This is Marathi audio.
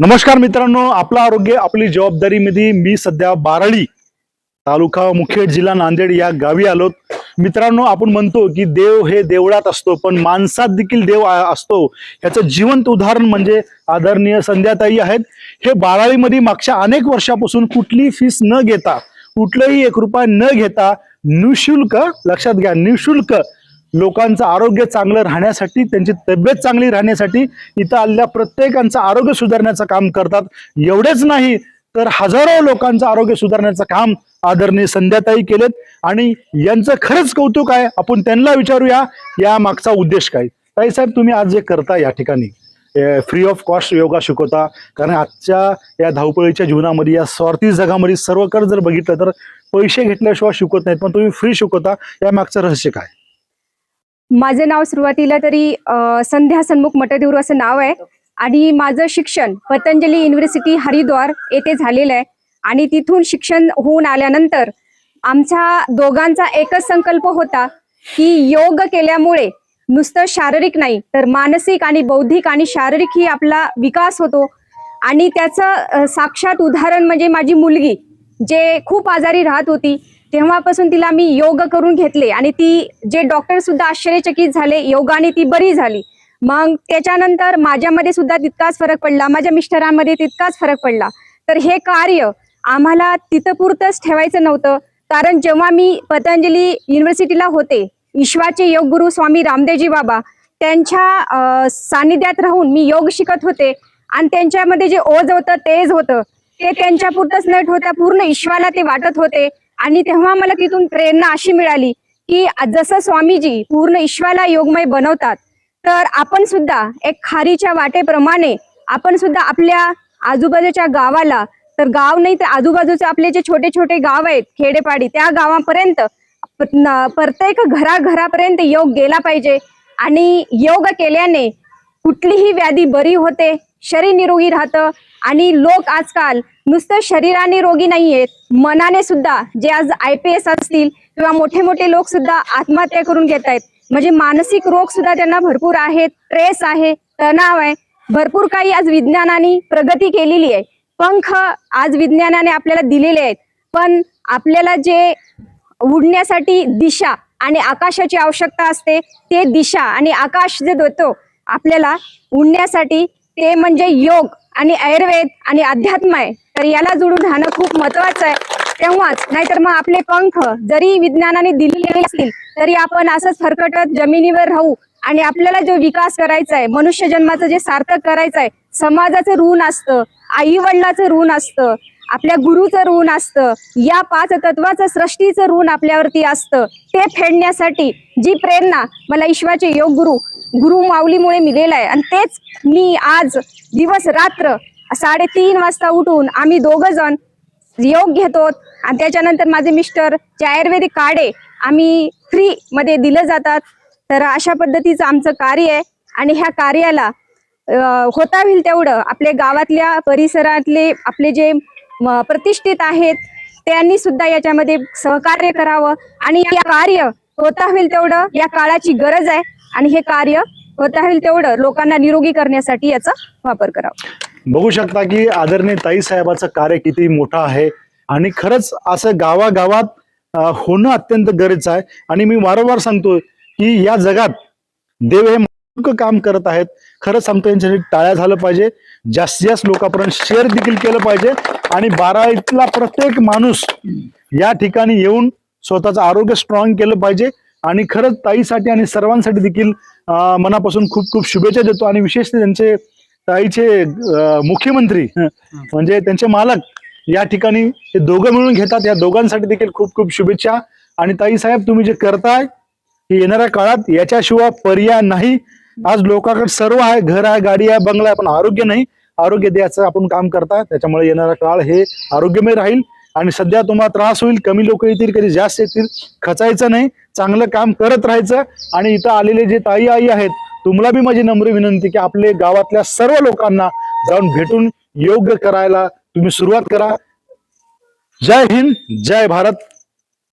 नमस्कार मित्रांनो, आपलं आरोग्य आपली जबाबदारीमध्ये मी सध्या बाराळी तालुका मुखेड जिल्हा नांदेड या गावी आलो. मित्रांनो, आपण म्हणतो की देव हे देवळात असतो, पण माणसात देखील देव असतो. याचं जिवंत उदाहरण म्हणजे आदरणीय संध्याताई आहेत. हे बाराळीमध्ये मागच्या अनेक वर्षापासून कुठली फीस न घेता, कुठलाही एक रुपया न घेता निशुल्क, लक्षात घ्या, निशुल्क लोकांचं आरोग्य चांगलं राहण्यासाठी, त्यांची तब्येत चांगली राहण्यासाठी इथं आलेल्या प्रत्येकांचं आरोग्य सुधारण्याचं काम करतात. एवढेच नाही तर हजारो लोकांचं आरोग्य सुधारण्याचं काम आदरणीय संध्याताई केलेत आणि यांचं खरंच कौतुक आहे. आपण त्यांना विचारूया या मागचा उद्देश काय. ताई साहेब, तुम्ही आज जे करता या ठिकाणी फ्री ऑफ कॉस्ट योगा शिकवता, कारण आजच्या या धावपळीच्या जीवनामध्ये, या स्वार्थी जगामध्ये सर्वकडे जर बघितलं तर पैसे घेतल्याशिवाय शिकवत नाहीत, पण तुम्ही फ्री शिकवता. या मागचं रहस्य काय? माझं नाव सुरुवातीला तरी संध्या सन्मुख मटदेऊर असं नाव आहे आणि माझं शिक्षण पतंजली युनिव्हर्सिटी हरिद्वार येथे झालेलं आहे. आणि तिथून शिक्षण होऊन आल्यानंतर आमच्या दोघांचा एकच संकल्प होता की योग केल्यामुळे नुसतं शारीरिक नाही तर मानसिक आणि बौद्धिक आणि शारीरिक ही आपला विकास होतो. आणि त्याचं साक्षात उदाहरण म्हणजे माझी मुलगी जे खूप आजारी राहत होती, तेव्हापासून तिला मी योग करून घेतले आणि ती जे डॉक्टर सुद्धा आश्चर्यचकित झाले, योगाने ती बरी झाली. मग त्याच्यानंतर माझ्यामध्ये सुद्धा तितकाच फरक पडला, माझ्या मिस्टरांमध्ये तितकाच फरक पडला. तर हे कार्य आम्हाला तिथं पुरतंच ठेवायचं नव्हतं, कारण जेव्हा मी पतंजली युनिव्हर्सिटीला होते, ईश्वाचे योग गुरु स्वामी रामदेवजी बाबा त्यांच्या सानिध्यात राहून मी योग शिकत होते आणि त्यांच्यामध्ये जे ओज होतं, तेज होतं, ते त्यांच्या पुरतंच न ठेवता पूर्ण ईश्वाला ते वाटत होते. आणि तेव्हा मला तिथून प्रेरणा अशी मिळाली की जसं स्वामीजी पूर्ण ईश्वाला योगमय बनवतात, तर आपण सुद्धा एक खारीच्या वाटेप्रमाणे आपण सुद्धा आपल्या आजूबाजूच्या गावाला, तर गाव नाही तर आजूबाजूचे आपले जे छोटे छोटे गाव आहेत, खेडेपाडी, त्या गावापर्यंत प्रत्येक घराघरापर्यंत योग गेला पाहिजे. आणि योग केल्याने कुठलीही व्याधी बरी होते, शरीर निरोगी राहतं. आणि लोक आजकाल नुसतं शरीराने रोगी नाहीयेत, मनाने सुद्धा, जे आज IPS असतील किंवा मोठे मोठे लोक सुद्धा आत्महत्या करून घेत आहेत. म्हणजे मानसिक रोग सुद्धा त्यांना भरपूर आहेत, स्ट्रेस आहे, तणाव आहे, भरपूर काही आज विज्ञानाने प्रगती केलेली आहे. पंख आज विज्ञानाने आपल्याला दिलेले आहेत, पण आपल्याला जे उडण्यासाठी दिशा आणि आकाशाची आवश्यकता असते, ते दिशा आणि आकाश जे देतो आपल्याला उडण्यासाठी, ते म्हणजे योग आणि आयुर्वेद आणि अध्यात्म आहे. तर याला जोडून राहणं खूप महत्वाचं आहे. तेव्हाच, नाहीतर मग आपले पंख जरी विज्ञानाने दिलेले असतील तरी आपण असंच फरकटत जमिनीवर राहू. आणि आपल्याला जो विकास करायचा आहे, मनुष्य जन्माचं जे सार्थक करायचं आहे, समाजाचं ऋण असतं, आई वडिलाचं ऋण असतं, आपल्या गुरुचं ऋण असतं, या 5 तत्वाचं सृष्टीचं ऋण आपल्यावरती असतं, ते फेडण्यासाठी जी प्रेरणा मला ईश्वाचे योग गुरु माऊलीमुळे मिळेल आहे. आणि तेच मी आज दिवस रात्र 3:30 वाजता उठून आम्ही दोघं जण योग घेतो. आणि त्याच्यानंतर माझे मिस्टर जे आयुर्वेदिक काढे आम्ही फ्री मध्ये दिलं जातात. तर अशा पद्धतीचं आमचं कार्य आहे. आणि ह्या कार्याला होता होईल तेवढं आपल्या गावातल्या परिसरातले आपले जे प्रतिष्ठित आहेत त्यांनी सुद्धा याच्यामध्ये सहकार्य करावं. आणि या कार्य होता होईल तेवढं, या काळाची गरज आहे आणि हे कार्य होता होईल तेवढं लोकांना निरोगी करण्यासाठी याचा वापर करावा. बघू शकता की आदरणीय ताई साहेबाचं कार्य किती मोठं आहे आणि खरंच असं गावागावात होणं अत्यंत गरजेचं आहे. आणि मी वारंवार सांगतो की या जगात देव हे मोठं काम करत आहेत. खरंच सांगतो, यांच्यासाठी टाळ्या झालं पाहिजे, जास्तीत जास्त लोकांपर्यंत शेअर देखील केलं पाहिजे. आणि बाराळीतला प्रत्येक माणूस या ठिकाणी येऊन स्वतःचं आरोग्य स्ट्रॉंग केलं पाहिजे. आणि खरंच ताईसाठी आणि सर्वांसाठी देखील मनापासून खूप खूप शुभेच्छा देतो. आणि विशेषतः त्यांचे ताईचे मुख्यमंत्री म्हणजे त्यांचे मालक या ठिकाणी हे दोघं मिळून घेतात, या दोघांसाठी देखील खूप खूप शुभेच्छा. आणि ताई साहेब, तुम्ही जे करताय हे येणाऱ्या काळात याच्याशिवाय पर्याय नाही. आज लोकांकडे सर्व आहे, घर आहे, गाडी आहे, बंगला आहे, पण आरोग्य नाही. आरोग्य द्यायचं आपण काम करताय, त्याच्यामुळे येणारा काळ हे आरोग्यमय राहील. आणि सध्या तुम्हाला त्रास होईल, कमी लोक येतील, कधी जास्त येतील, खचायचं नाही, चांगलं काम करत राहायचं. आणि इथं आलेले जे ताई आई आहेत, तुम्हाला बी माझी नम्र विनंती की आपले गावातल्या सर्व लोकांना जाऊन भेटून योग करायला तुम्ही सुरुवात करा. जय हिंद, जय भारत.